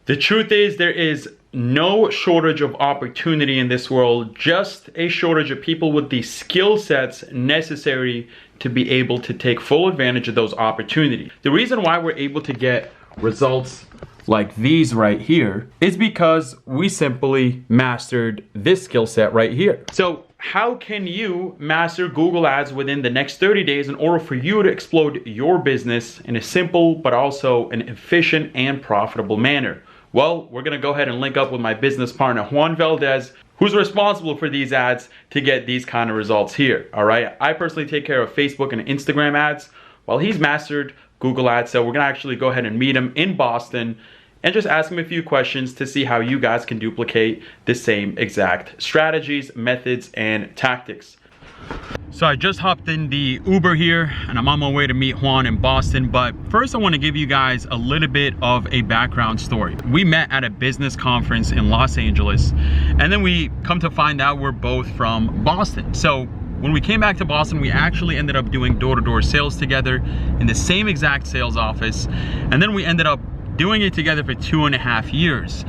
The truth is, there is no shortage of opportunity in this world, just a shortage of people with the skill sets necessary to be able to take full advantage of those opportunities. The reason why we're able to get results like these right here is because we simply mastered this skill set right here. So how can you master Google Ads within the next 30 days in order for you to explode your business in a simple but also an efficient and profitable manner? Well, we're gonna go ahead and link up with my business partner, Juan Valdez, who's responsible for these ads to get these kind of results here, all right? I personally take care of Facebook and Instagram ads while he's mastered Google Ads. So we're gonna actually go ahead and meet him in Boston and just ask him a few questions to see how you guys can duplicate the same exact strategies, methods, and tactics. So I just hopped in the Uber here and I'm on my way to meet Juan in Boston. But first I want to give you guys a little bit of a background story. We met at a business conference in Los Angeles and then we come to find out we're both from Boston. So when we came back to Boston, we actually ended up doing door-to-door sales together in the same exact sales office. And then we ended up doing it together for 2.5 years.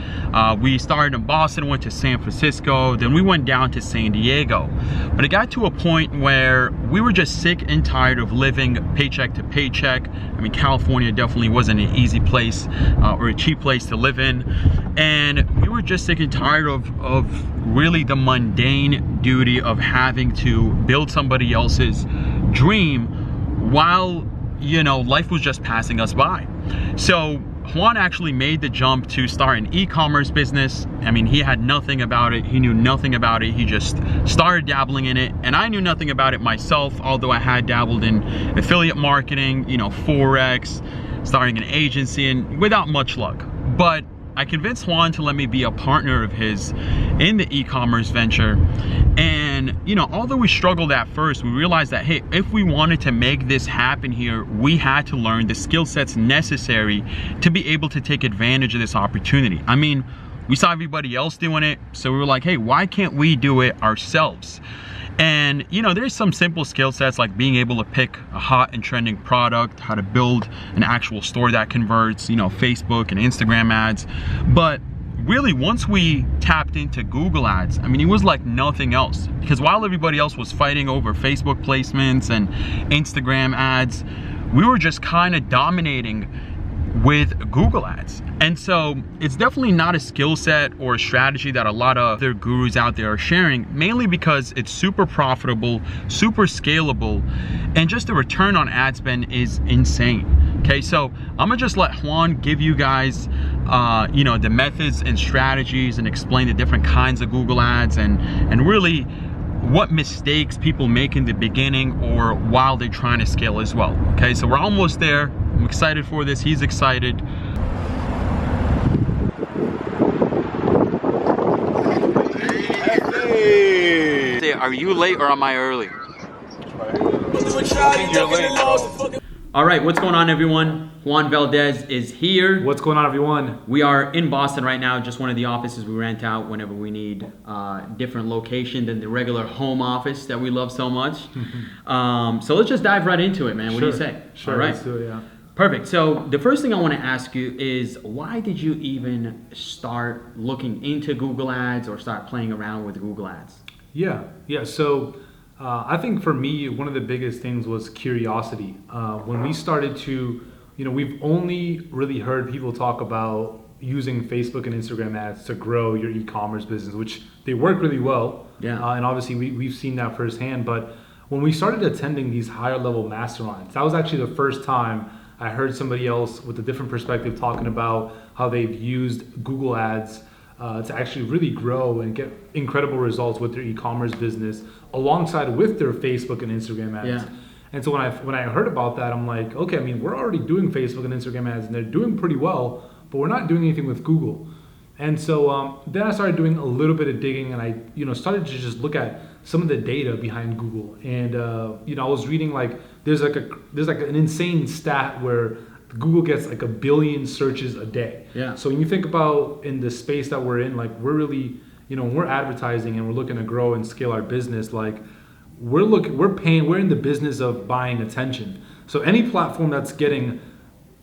We started in Boston, went to San Francisco, then we went down to San Diego. But it got to a point where we were just sick and tired of living paycheck to paycheck. I mean, California definitely wasn't an easy place or a cheap place to live in. And we were just sick and tired of really the mundane duty of having to build somebody else's dream while, you know, life was just passing us by. So Juan actually made the jump to start an e-commerce business. I mean, he had nothing about it. He knew nothing about it. He just started dabbling in it. And I knew nothing about it myself, although I had dabbled in affiliate marketing, you know, Forex, starting an agency, and without much luck. But I convinced Juan to let me be a partner of his in the e-commerce venture. And, you know, although we struggled at first, we realized that, hey, if we wanted to make this happen here, we had to learn the skill sets necessary to be able to take advantage of this opportunity. I mean, we saw everybody else doing it, so we were like, hey, why can't we do it ourselves? And, you know, there's some simple skill sets like being able to pick a hot and trending product, how to build an actual store that converts, you know, Facebook and Instagram ads. But really, once we tapped into Google Ads, I mean, it was like nothing else. Because while everybody else was fighting over Facebook placements and Instagram ads, we were just kind of dominating with Google Ads. And so it's definitely not a skill set or a strategy that a lot of other gurus out there are sharing, mainly because it's super profitable, super scalable, and just the return on ad spend is insane. Okay, so I'm gonna just let Juan give you guys you know, the methods and strategies and explain the different kinds of Google Ads and really what mistakes people make in the beginning or while they're trying to scale as well. Okay, so we're almost there. I'm excited for this. He's excited. Hey. Are you late or am I early? You're late. All right, what's going on, everyone? Juan Valdez is here. What's going on, everyone? We are in Boston right now, just one of the offices we rent out whenever we need different location than the regular home office that we love so much. So let's just dive right into it, man. What do you say? Sure, all right. Let's do it, yeah. Perfect. So the first thing I want to ask you is, why did you even start looking into Google Ads or start playing around with Google Ads? Yeah. So I think for me, one of the biggest things was curiosity. When we started to, you know, we've only really heard people talk about using Facebook and Instagram ads to grow your e-commerce business, which they work really well. Yeah. And obviously we've seen that firsthand. But when we started attending these higher level masterminds, that was actually the first time I heard somebody else with a different perspective talking about how they've used Google Ads to actually really grow and get incredible results with their e-commerce business alongside with their Facebook and Instagram ads. Yeah. And so when I heard about that, I'm like, okay, I mean, we're already doing Facebook and Instagram ads and they're doing pretty well, but we're not doing anything with Google. And so then I started doing a little bit of digging and I, you know, started to just look at some of the data behind Google. And, you know, I was reading like, there's like an insane stat where Google gets like 1 billion searches a day. Yeah. So when you think about in the space that we're in, like we're really, you know, when we're advertising and we're looking to grow and scale our business, like we're in the business of buying attention. So any platform that's getting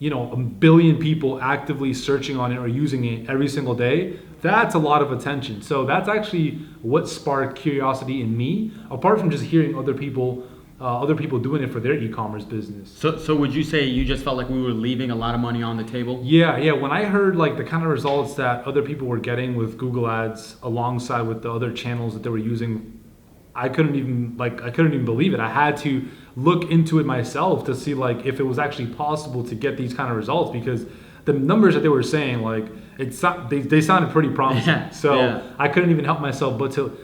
a billion people actively searching on it or using it every single day, that's a lot of attention. So that's actually what sparked curiosity in me, apart from just hearing other people doing it for their e-commerce business. So would you say you just felt like we were leaving a lot of money on the table? Yeah. When I heard like the kind of results that other people were getting with Google Ads alongside with the other channels that they were using, I couldn't even believe it. I had to look into it myself to see like if it was actually possible to get these kind of results, because the numbers that they were saying, like they sounded pretty promising. So I couldn't even help myself but to,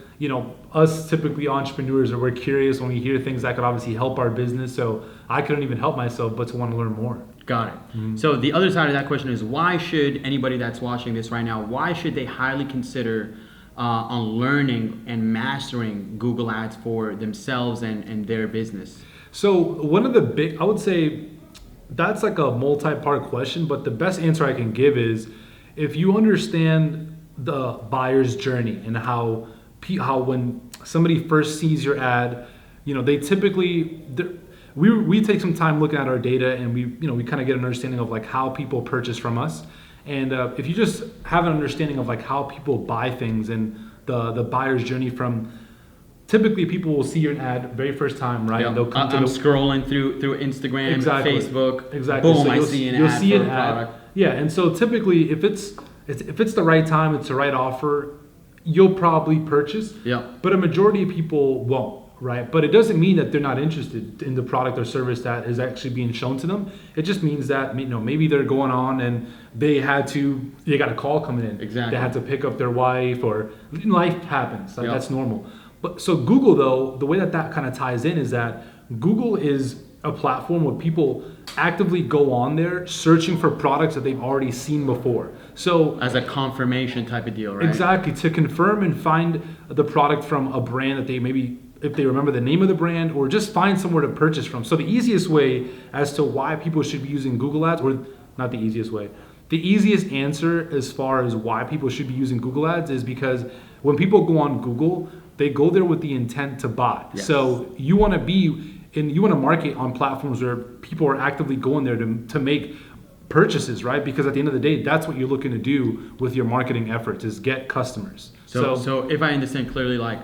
us typically entrepreneurs, we're curious when we hear things that could obviously help our business. So I couldn't even help myself but to want to learn more. Got it. So the other side of that question is, why should anybody that's watching this right now, why should they highly consider on learning and mastering Google Ads for themselves and their business? So one of the I would say that's like a multi-part question, but the best answer I can give is if you understand the buyer's journey and how when somebody first sees your ad, they typically, we take some time looking at our data, and we kind of get an understanding of like how people purchase from us. And if you just have an understanding of like how people buy things and the buyer's journey from, typically people will see your ad very first time, right? Yep. They'll come I'm scrolling through Instagram, Exactly. Facebook. Exactly. Boom, So I see an ad for a product. Yeah, and so typically if it's the right time, it's the right offer, you'll probably purchase. Yeah. But a majority of people won't, right? But it doesn't mean that they're not interested in the product or service that is actually being shown to them. It just means that maybe they're going on and they got a call coming in. Exactly. They had to pick up their wife, or life happens. Like, Yep. That's normal. But so Google, though, the way that kind of ties in is that Google is a platform where people actively go on there searching for products that they've already seen before. So As a confirmation type of deal, right? exactly, to confirm and find the product from a brand that they maybe, if they remember the name of the brand, or just find somewhere to purchase from. So the easiest way as to why people should be using Google Ads, or not the easiest way, the easiest answer as far as why people should be using Google Ads is because when people go on Google, they go there with the intent to buy. Yes. So you want to market on platforms where people are actively going there to make purchases, right? Because at the end of the day, that's what you're looking to do with your marketing efforts, is get customers. So if I understand clearly, like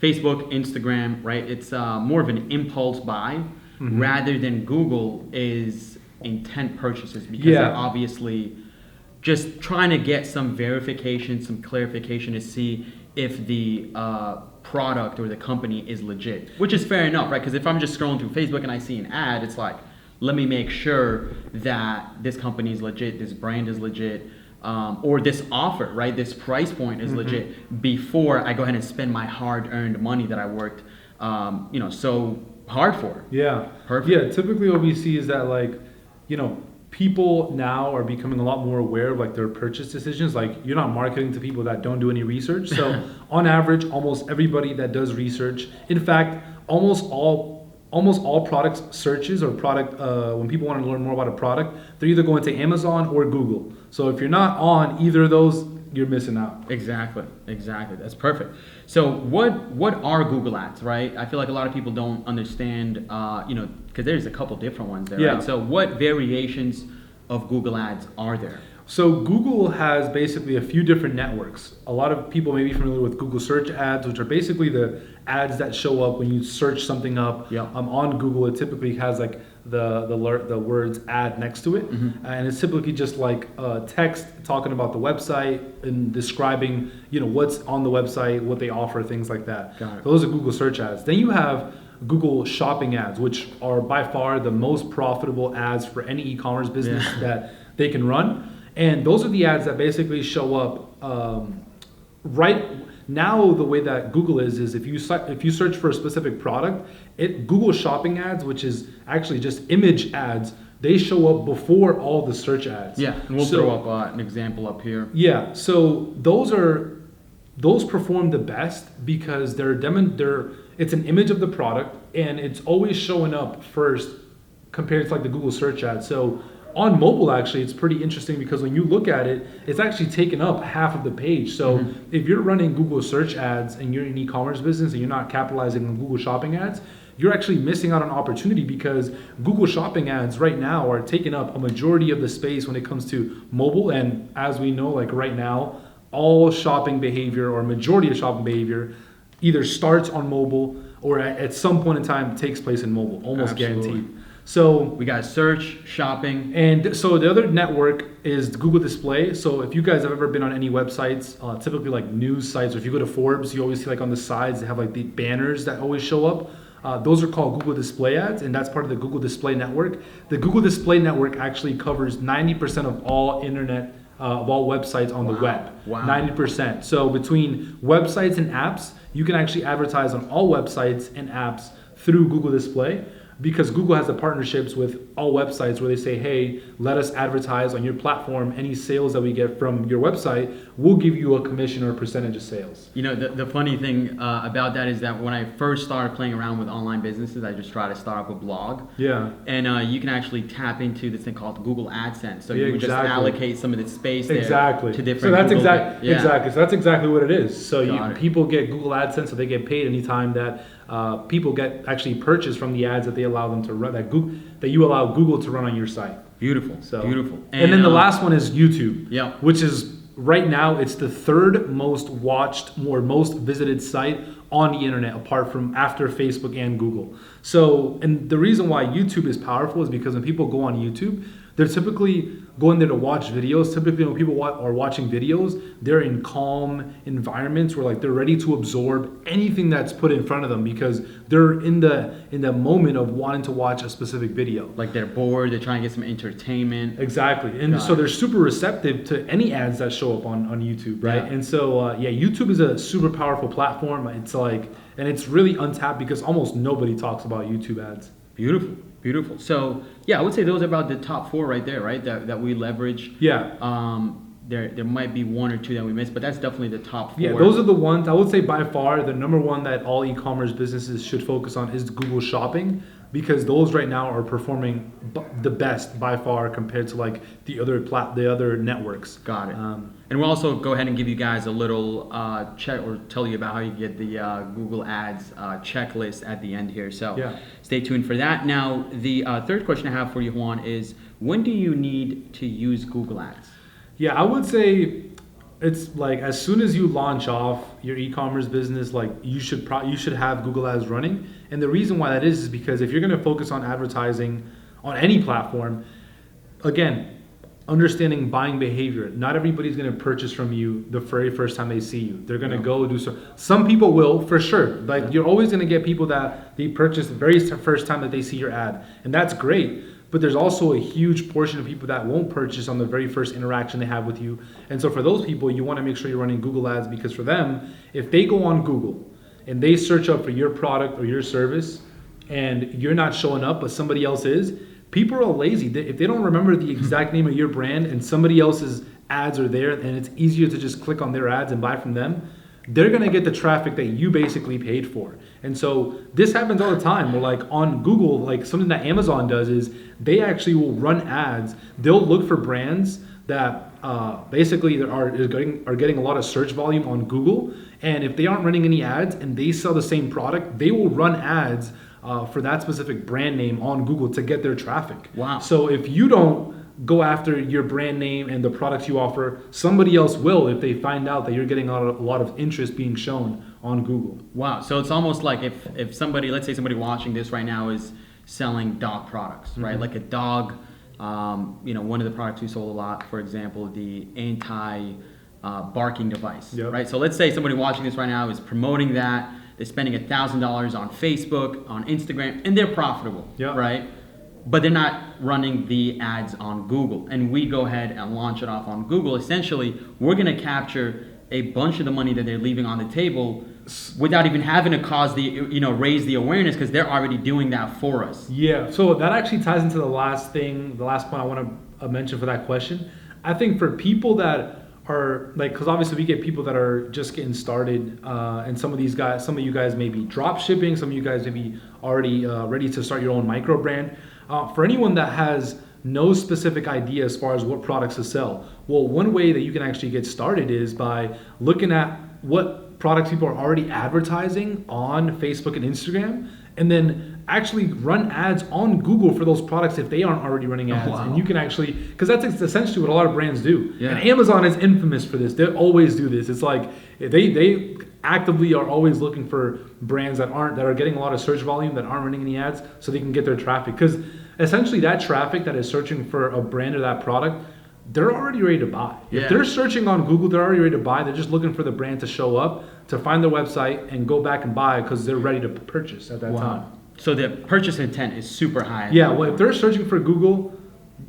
Facebook, Instagram, right? It's more of an impulse buy rather than Google is intent purchases, because they're obviously just trying to get some verification, some clarification to see if the product or the company is legit, which is fair enough, right? Because if I'm just scrolling through Facebook and I see an ad, it's like, let me make sure that this company is legit, this brand is legit, or this offer, right? This price point is legit before I go ahead and spend my hard-earned money that I worked, so hard for. Yeah. Perfect. Yeah. Typically, what we see is that people now are becoming a lot more aware of like their purchase decisions. Like, you're not marketing to people that don't do any research. So on average, almost everybody that does research, in fact, almost all product searches or product, when people want to learn more about a product, they're either going to Amazon or Google. So if you're not on either of those, you're missing out. Exactly. That's perfect. So what are Google Ads, right? I feel like a lot of people don't understand, because there's a couple different ones there, right? So what variations of Google Ads are there? So Google has basically a few different networks. A lot of people may be familiar with Google search ads, which are basically the ads that show up when you search something up. On Google. It typically has like the words ad next to it, and it's typically just like text talking about the website and describing what's on the website, what they offer, things like that. Got it. Those are Google search ads. Then you have Google shopping ads, which are by far the most profitable ads for any e-commerce business that they can run. And those are the ads that basically show up right now. The way that Google is if you search for a specific product, Google shopping ads, which is actually just image ads, they show up before all the search ads. Yeah, and we'll throw up an example up here. Yeah, so those perform the best because it's an image of the product and it's always showing up first compared to like the Google search ad. So on mobile, actually, it's pretty interesting because when you look at it, it's actually taken up half of the page. So if you're running Google search ads and you're in an e-commerce business and you're not capitalizing on Google shopping ads, you're actually missing out on opportunity, because Google Shopping ads right now are taking up a majority of the space when it comes to mobile. And as we know, like right now, all shopping behavior, or majority of shopping behavior, either starts on mobile or at some point in time takes place in mobile, almost guaranteed. So we got search, shopping. And so the other network is Google Display. So if you guys have ever been on any websites, typically like news sites, or if you go to Forbes, you always see like on the sides, they have like the banners that always show up. Those are called Google Display ads, and that's part of the Google Display Network. The Google Display Network actually covers 90% of all internet, of all websites on the web. Wow. 90%. So between websites and apps, you can actually advertise on all websites and apps through Google Display, because Google has the partnerships with all websites where they say, hey, let us advertise on your platform. Any sales that we get from your website, we'll give you a commission or a percentage of sales. You know, the funny thing about that is that when I first started playing around with online businesses, I just tried to start up a blog. Yeah. And you can actually tap into this thing called Google AdSense. So Yeah, you would just allocate some of the space there to different. So that's Google exactly. So that's exactly what it is. So people get Google AdSense, so they get paid anytime that people get actually purchase from the ads that they allow them to run, that you allow Google to run on your site. Beautiful. So beautiful. And then the last one is YouTube. Yeah. Which is right now, it's the third most watched or most visited site on the internet, apart from after Facebook and Google. So, and the reason why YouTube is powerful is because when people go on YouTube, they're typically going there to watch videos. Typically when people are watching videos, they're in calm environments where like they're ready to absorb anything that's put in front of them, because they're in the moment of wanting to watch a specific video. Like they're bored, they're trying to get some entertainment. Exactly. And so they're super receptive to any ads that show up on YouTube, right? Yeah. And so YouTube is a super powerful platform. It's like, and it's really untapped because almost nobody talks about YouTube ads. Beautiful. Beautiful. So yeah, I would say those are about the top four right there, right? That we leverage. Yeah. There might be one or two that we missed, but that's definitely the top four. Yeah, those are the ones. I would say by far the number one that all e-commerce businesses should focus on is Google Shopping, because those right now are performing the best by far compared to like the other networks. Got it. And we'll also go ahead and give you guys a little check, or tell you about how you get the Google Ads checklist at the end here. So stay tuned for that. Now, the third question I have for you, Juan, is when do you need to use Google Ads? Yeah, I would say it's like as soon as you launch off your e-commerce business, like you should have Google Ads running. And the reason why that is because if you're going to focus on advertising on any platform, again, understanding buying behavior. Not everybody's going to purchase from you the very first time they see you. They're going to go do so. Some people will, for sure. Like you're always going to get people that they purchase the very first time that they see your ad, and that's great. But there's also a huge portion of people that won't purchase on the very first interaction they have with you. And so for those people, you want to make sure you're running Google Ads, because for them, if they go on Google and they search up for your product or your service and you're not showing up, but somebody else is, people are lazy. If they don't remember the exact name of your brand and somebody else's ads are there and it's easier to just click on their ads and buy from them, they're going to get the traffic that you basically paid for. And so this happens all the time. Where like on Google, like something that Amazon does is they actually will run ads. They'll look for brands that basically are getting a lot of search volume on Google. And if they aren't running any ads and they sell the same product, they will run ads for that specific brand name on Google to get their traffic. Wow. So if you don't go after your brand name and the products you offer, somebody else will if they find out that you're getting a lot of interest being shown on Google. Wow. So it's almost like if somebody, let's say somebody watching this right now is selling dog products, right? Like a dog, one of the products we sold a lot, for example, the barking device, right? So let's say somebody watching this right now is promoting that. They're spending $1,000 on Facebook, on Instagram, and they're profitable, right? But they're not running the ads on Google. And we go ahead and launch it off on Google. Essentially, we're going to capture a bunch of the money that they're leaving on the table without even having to raise the awareness, because they're already doing that for us. Yeah, so that actually ties into the last point I want to mention for that question. I think for people that are like, because obviously we get people that are just getting started, and some of you guys may be drop shipping, some of you guys may be already ready to start your own micro brand. For anyone that has no specific idea as far as what products to sell, well, one way that you can actually get started is by looking at what products people are already advertising on Facebook and Instagram, and then actually run ads on Google for those products if they aren't already running ads. Wow. And you can actually, because that's essentially what a lot of brands do. Yeah. And Amazon is infamous for this. They always do this. It's like they actively are always looking for brands that are getting a lot of search volume, that aren't running any ads, so they can get their traffic. Because essentially that traffic that is searching for a brand or that product, they're already ready to buy. Yeah. If they're searching on Google, they're already ready to buy. They're just looking for the brand to show up, to find their website and go back and buy because they're ready to purchase at that time. So the purchase intent is super high. Yeah, well, if they're searching for Google,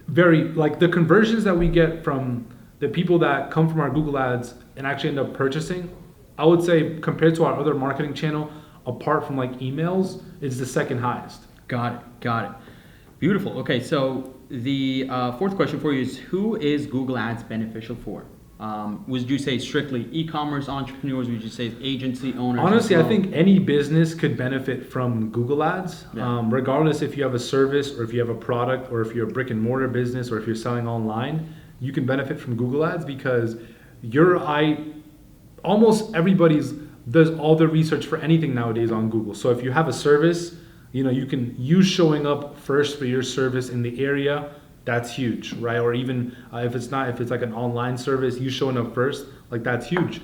like the conversions that we get from the people that come from our Google ads and actually end up purchasing, I would say compared to our other marketing channel, apart from like emails, is the second highest. Got it. Beautiful. Okay, so the fourth question for you is, who is Google Ads beneficial for? Would you say strictly e-commerce entrepreneurs? Would you say agency owners? Honestly, as I well? think any business could benefit from Google Ads, regardless if you have a service or if you have a product or if you're a brick and mortar business or if you're selling online, you can benefit from Google Ads because almost everybody's does all their research for anything nowadays on Google. So if you have a service, you can use showing up first for your service in the area. That's huge, right? Or even if it's like an online service, you showing up first, like that's huge.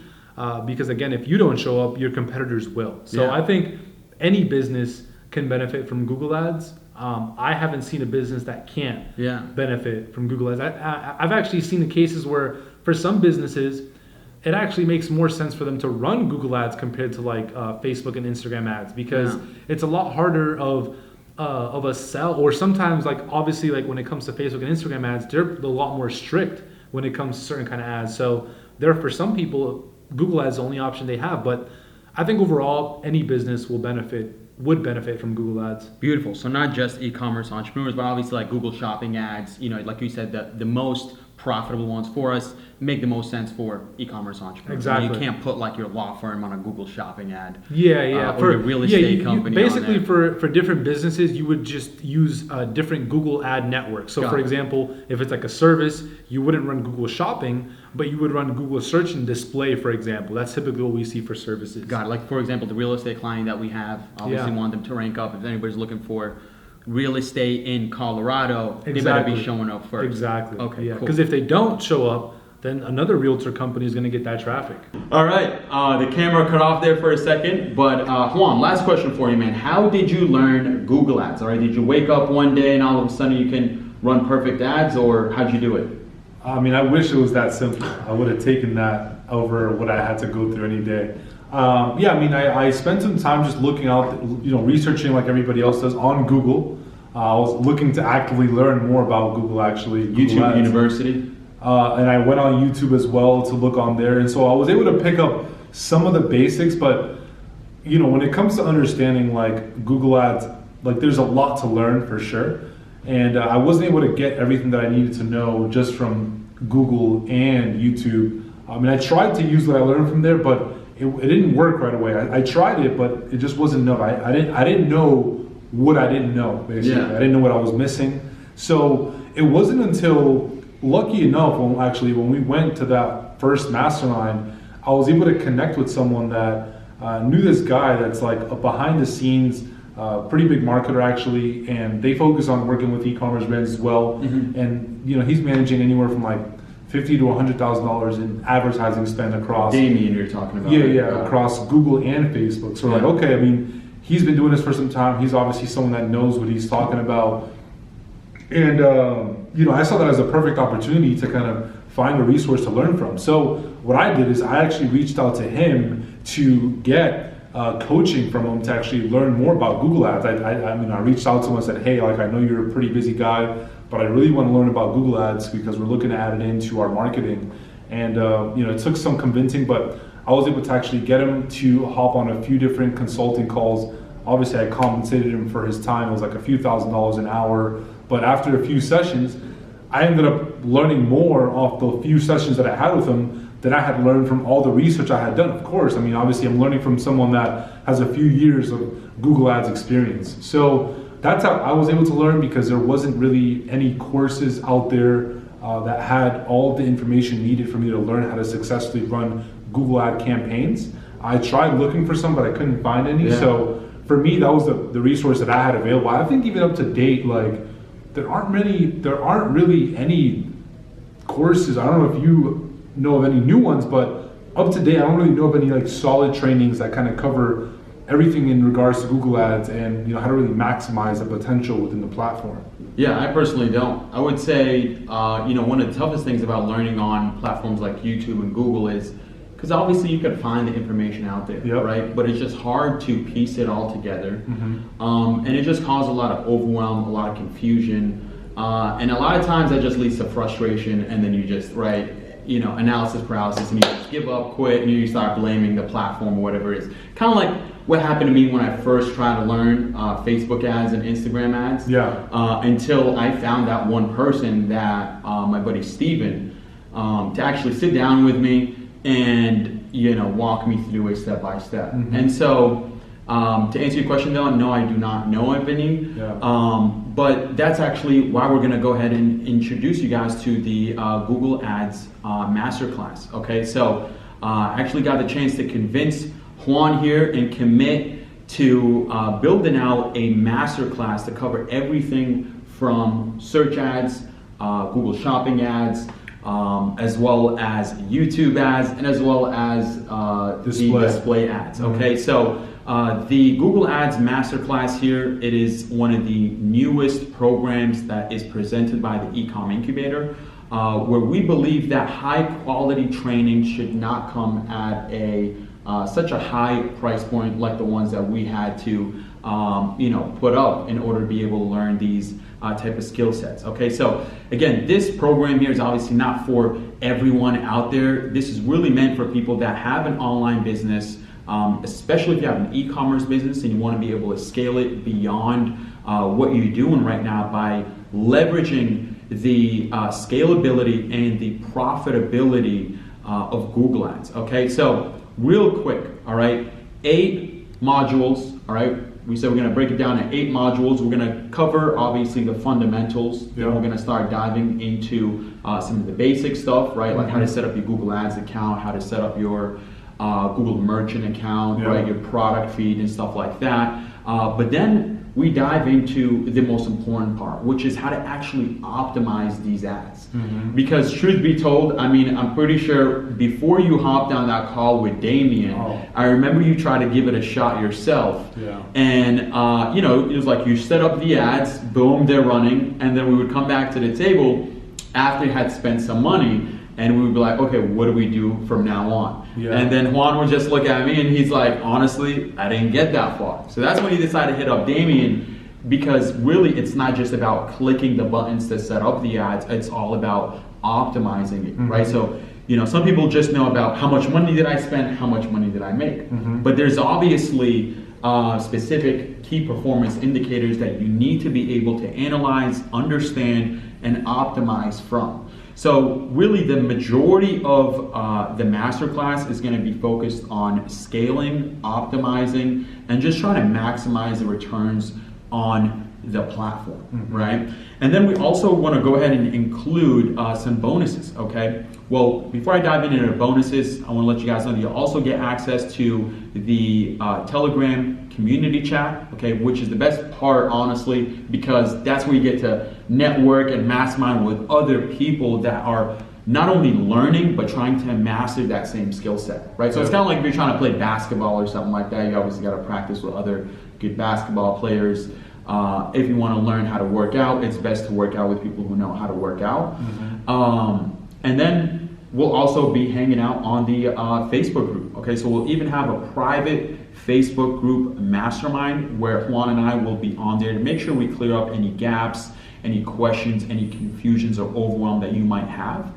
Because again, if you don't show up, your competitors will. So I think any business can benefit from Google Ads. I haven't seen a business that can't benefit from Google Ads. I've actually seen the cases where for some businesses, it actually makes more sense for them to run Google Ads compared to like Facebook and Instagram ads because it's a lot harder of a sell, or sometimes like obviously like when it comes to Facebook and Instagram ads, they're a lot more strict when it comes to certain kind of ads. So there, for some people, Google Ads is the only option they have. But I think overall, any business would benefit from Google Ads. Beautiful. So not just e-commerce entrepreneurs, but obviously like Google Shopping ads. Like you said, the most profitable ones for us make the most sense for e-commerce entrepreneurs. Exactly. You can't put like your law firm on a Google Shopping ad. Yeah. Or your real estate company. Basically, on there. for different businesses, you would just use different Google ad networks. So, for example, if it's like a service, you wouldn't run Google Shopping, but you would run Google Search and Display, for example. That's typically what we see for services. Got it. Like for example, the real estate client that we have, obviously want them to rank up. If anybody's looking for real estate in Colorado, they better be showing up first. Exactly. Okay, Yeah. cool. Because if they don't show up, then another realtor company is going to get that traffic. All right, the camera cut off there for a second, but Juan, last question for you, man. How did you learn Google Ads? All right, did you wake up one day and all of a sudden you can run perfect ads, or how'd you do it? I mean, I wish it was that simple. I would have taken that over what I had to go through any day. I spent some time just looking out, researching like everybody else does on Google. I was looking to actively learn more about Google, actually. YouTube Ads. University. And I went on YouTube as well to look on there. And so I was able to pick up some of the basics, but when it comes to understanding like Google Ads, like there's a lot to learn for sure. And I wasn't able to get everything that I needed to know just from Google and YouTube. I mean, I tried to use what I learned from there, but it didn't work right away. I tried it, but it just wasn't enough. I didn't know what I didn't know, basically. I didn't know what I was missing. So it wasn't until, lucky enough, when we went to that first mastermind, I was able to connect with someone that knew this guy that's like a behind the scenes, pretty big marketer actually, and they focus on working with e-commerce brands as well. And he's managing anywhere from like $50,000 to $100,000 in advertising spend across. Damien, you're talking about. Across Google and Facebook. So like, okay, I mean, he's been doing this for some time. He's obviously someone that knows what he's talking about. And I saw that as a perfect opportunity to kind of find a resource to learn from. So what I did is I actually reached out to him to get coaching from him to actually learn more about Google Ads. I reached out to him and said, hey, like I know you're a pretty busy guy, but I really want to learn about Google Ads because we're looking to add it into our marketing. And it took some convincing, but I was able to actually get him to hop on a few different consulting calls. Obviously, I compensated him for his time. It was like a few $1,000s an hour. But after a few sessions, I ended up learning more off the few sessions that I had with him than I had learned from all the research I had done. Of course, I mean, obviously I'm learning from someone that has a few years of Google Ads experience. So that's how I was able to learn, because there wasn't really any courses out there that had all the information needed for me to learn how to successfully run Google Ad campaigns. I tried looking for some, but I couldn't find any. So for me, that was the resource that I had available. I think even up to date, like there aren't really any courses. I don't know if you know of any new ones, but up to date, I don't really know of any like solid trainings that kind of cover everything in regards to Google Ads and, you know, how to really maximize the potential within the platform. Yeah, I personally don't. I would say, you know, one of the toughest things about learning on platforms like YouTube and Google is, because obviously you can find the information out there, Yep. right? But it's just hard to piece it all together. And it just causes a lot of overwhelm, a lot of confusion. And a lot of times that just leads to frustration, and then you just, right, you know, analysis paralysis, and you just give up, quit, and you start blaming the platform or whatever it is. Kind of like what happened to me when I first tried to learn Facebook ads and Instagram ads. Yeah. Until I found that one person, that my buddy Steven, to actually sit down with me and, you know, walk me through it step by step. And so, to answer your question though, no, I do not know of any. Yeah. But that's actually why we're going to go ahead and introduce you guys to the Google Ads Masterclass. Okay, so I actually got the chance to convince Juan here and commit to building out a masterclass to cover everything from search ads, Google Shopping ads, as well as YouTube ads, and as well as the display ads. Okay, so the Google Ads Masterclass here, it is one of the newest programs that is presented by the eCom Incubator, where we believe that high quality training should not come at a such a high price point like the ones that we had to you know, put up in order to be able to learn these type of skill sets. Okay, so again, this program here is obviously not for everyone out there. This is really meant for people that have an online business, especially if you have an e-commerce business and you want to be able to scale it beyond what you're doing right now by leveraging the scalability and the profitability of Google Ads. Okay, so real quick, all right, 8 modules, all right. We said we're going to break it down in 8 modules. We're going to cover obviously the fundamentals. Yeah. Then we're going to start diving into some of the basic stuff, right? Like how to set up your Google Ads account, how to set up your Google Merchant account, Yeah. right? Your product feed and stuff like that. But then we dive into the most important part, which is how to actually optimize these ads. Because truth be told, I mean, I'm pretty sure before you hopped on that call with Damien, I remember you tried to give it a shot yourself. Yeah. And, you know, it was like you set up the ads, boom, they're running, and then we would come back to the table after you had spent some money, and we would be like, okay, what do we do from now on? Yeah. And then Juan would just look at me and he's like, honestly, I didn't get that far. So that's when he decided to hit up Damien, because really it's not just about clicking the buttons to set up the ads, it's all about optimizing it, right? So, you know, some people just know about how much money did I spend, how much money did I make. But there's obviously specific key performance indicators that you need to be able to analyze, understand, and optimize from. So really the majority of the masterclass is going to be focused on scaling, optimizing, and just trying to maximize the returns on the platform, right? And then we also want to go ahead and include some bonuses, okay? Well, before I dive into the bonuses, I want to let you guys know that you'll also get access to the Telegram community chat, okay, which is the best part, honestly, because that's where you get to network and mastermind with other people that are not only learning, but trying to master that same skill set, right? So it's kind of like if you're trying to play basketball or something like that, you obviously got to practice with other good basketball players. If you want to learn how to work out, it's best to work out with people who know how to work out. And then we'll also be hanging out on the Facebook group. Okay, so we'll even have a private Facebook group mastermind where Juan and I will be on there to make sure we clear up any gaps, any questions, any confusions or overwhelm that you might have.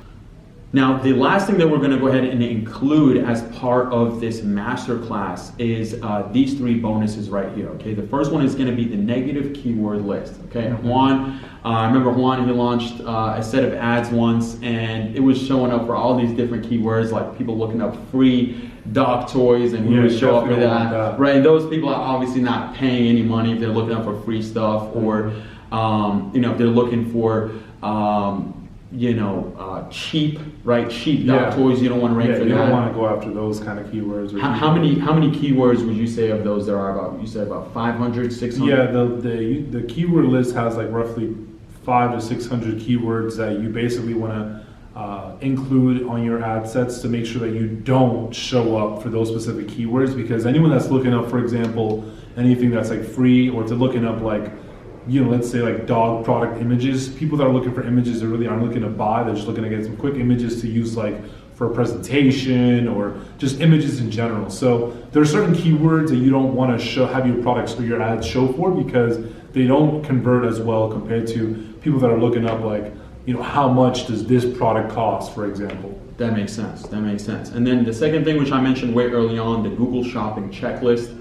Now, the last thing that we're going to go ahead and include as part of this masterclass is these 3 bonuses right here. Okay, the first one is going to be the negative keyword list. Okay, Juan, I remember Juan, he launched a set of ads once, and it was showing up for all these different keywords, like people looking up free dog toys, and we would show up for that. Right, and those people are obviously not paying any money if they're looking up for free stuff, or you know, if they're looking for cheap, right? Cheap dog toys. You don't want to rank for you that. don't want to go after those kind of keywords. How many keywords would you say of those there are about? You said about 500, 600? Yeah, the keyword list has like roughly 500 to 600 keywords that you basically want to include on your ad sets to make sure that you don't show up for those specific keywords, because anyone that's looking up, for example, anything that's like free, or to looking up like, let's say like dog product images, people that are looking for images, they really aren't looking to buy, they're just looking to get some quick images to use like for a presentation or just images in general. So there are certain keywords that you don't want to have your products or your ads show for, because they don't convert as well compared to people that are looking up like, how much does this product cost, for example. That makes sense. And then the second thing, which I mentioned way early on, the Google Shopping checklist.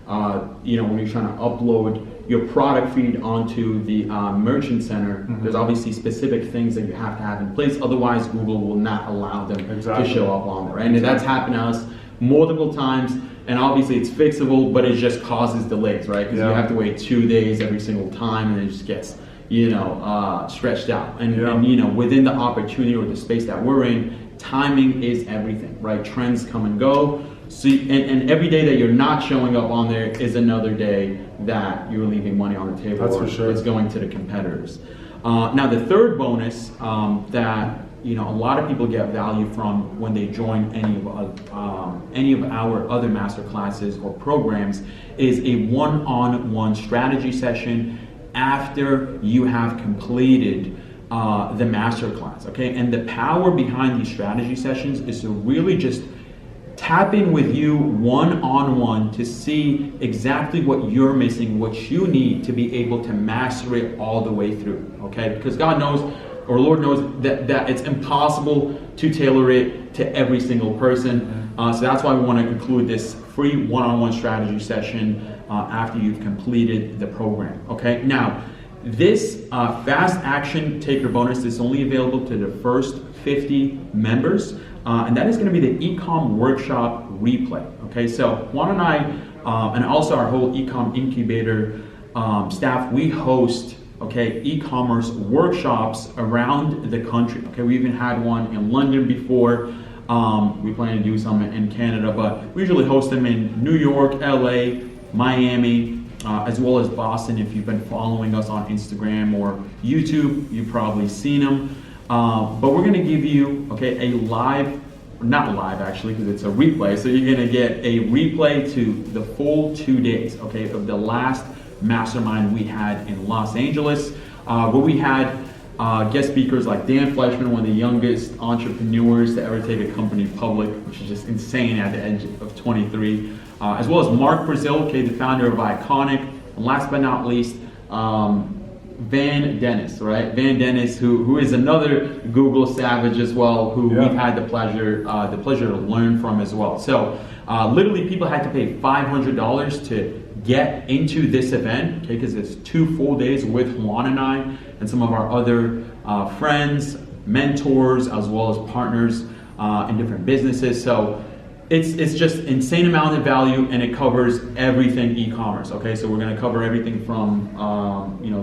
When you're trying to upload your product feed onto the merchant center, there's obviously specific things that you have to have in place. Otherwise, Google will not allow them to show up on there. Right? And that's happened to us multiple times. And obviously, it's fixable, but it just causes delays, right? Because you have to wait 2 days every single time, and it just gets stretched out. And within the opportunity or the space that we're in, timing is everything, right? Trends come and go. So, and every day that you're not showing up on there is another day that you're leaving money on the table. That's for sure. It's going to the competitors. Now, the third bonus that a lot of people get value from when they join any of our other master classes or programs is a one-on-one strategy session after you have completed the master class. Okay, and the power behind these strategy sessions is to really just tap in with you one-on-one to see exactly what you're missing, what you need to be able to master it all the way through, okay? Because God knows, or Lord knows, that it's impossible to tailor it to every single person. So that's why we want to include this free one-on-one strategy session after you've completed the program, okay? Now, this fast action taker bonus is only available to the first 50 members. And that is going to be the eCom workshop replay. Okay, so Juan and I, and also our whole eCom incubator staff, we host e-commerce workshops around the country. Okay, we even had one in London before. We plan to do some in Canada, but we usually host them in New York, LA, Miami, as well as Boston. If you've been following us on Instagram or YouTube, you've probably seen them. But we're going to give you, a live, not live actually, because it's a replay. So you're going to get a replay to the full 2 days, of the last mastermind we had in Los Angeles, where we had guest speakers like Dan Fleshman, one of the youngest entrepreneurs to ever take a company public, which is just insane at the age of 23, as well as Mark Brazil, the founder of Iconic, and last but not least, Van Dennis, right? Van Dennis, who is another Google savage as well, who we've had the pleasure to learn from as well. So literally, people had to pay $500 to get into this event, because it's 2 full days with Juan and I and some of our other friends, mentors, as well as partners in different businesses. So it's just insane amount of value, and it covers everything e-commerce. Okay, so we're going to cover everything from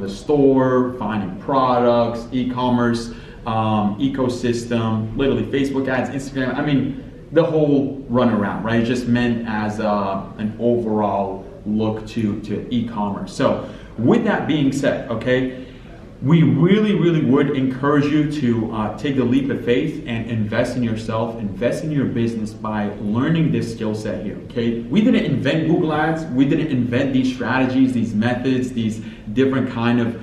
the store, finding products, e-commerce, ecosystem, literally Facebook ads, Instagram. I mean, the whole runaround, right? It's just meant as an overall look to e-commerce. So with that being said, we really, really would encourage you to take the leap of faith and invest in yourself, invest in your business by learning this skill set here, We didn't invent Google Ads. We didn't invent these strategies, these methods, these different kind of,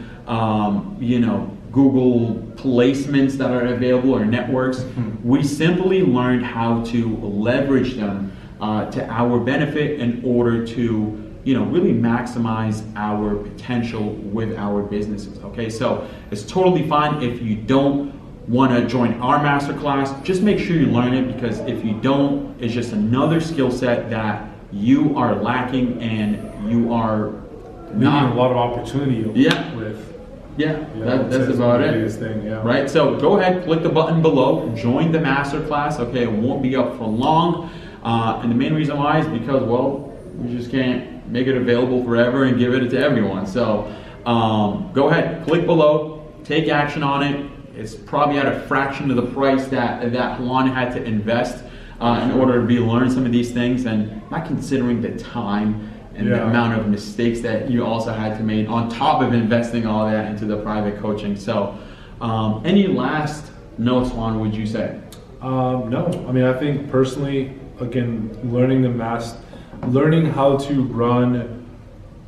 Google placements that are available or networks. We simply learned how to leverage them to our benefit in order to really maximize our potential with our businesses, So it's totally fine if you don't want to join our masterclass. Just make sure you learn it, because if you don't, it's just another skill set that you are lacking and you are not a lot of opportunity with. That's about it. Thing, Right? So go ahead, click the button below, join the masterclass. It won't be up for long. And the main reason why is because, we just can't make it available forever and give it to everyone. So go ahead, click below, take action on it, it's probably at a fraction of the price that Juan had to invest in order to learn some of these things, and not considering the time and the amount of mistakes that you also had to make on top of investing all that into the private coaching. So any last notes, Juan, would you say? No, I mean, I think personally, again, learning how to run,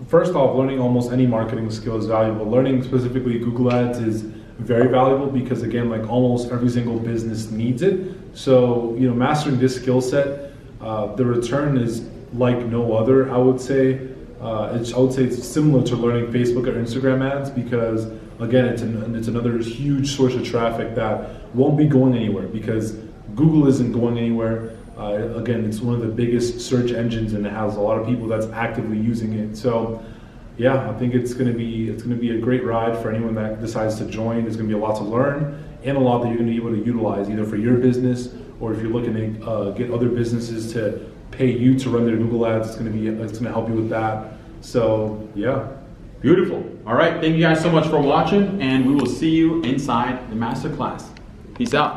first off, learning almost any marketing skill is valuable. Learning specifically Google Ads is very valuable because, again, like almost every single business needs it. So, mastering this skill set, the return is like no other, I would say. I would say it's similar to learning Facebook or Instagram ads because, again, it's another huge source of traffic that won't be going anywhere because Google isn't going anywhere. Again, it's one of the biggest search engines and it has a lot of people that's actively using it. So, yeah, I think it's going to be a great ride for anyone that decides to join. There's going to be a lot to learn and a lot that you're going to be able to utilize either for your business or if you're looking to get other businesses to pay you to run their Google ads. It's going to help you with that. So, yeah. Beautiful. All right. Thank you guys so much for watching, and we will see you inside the masterclass. Peace out.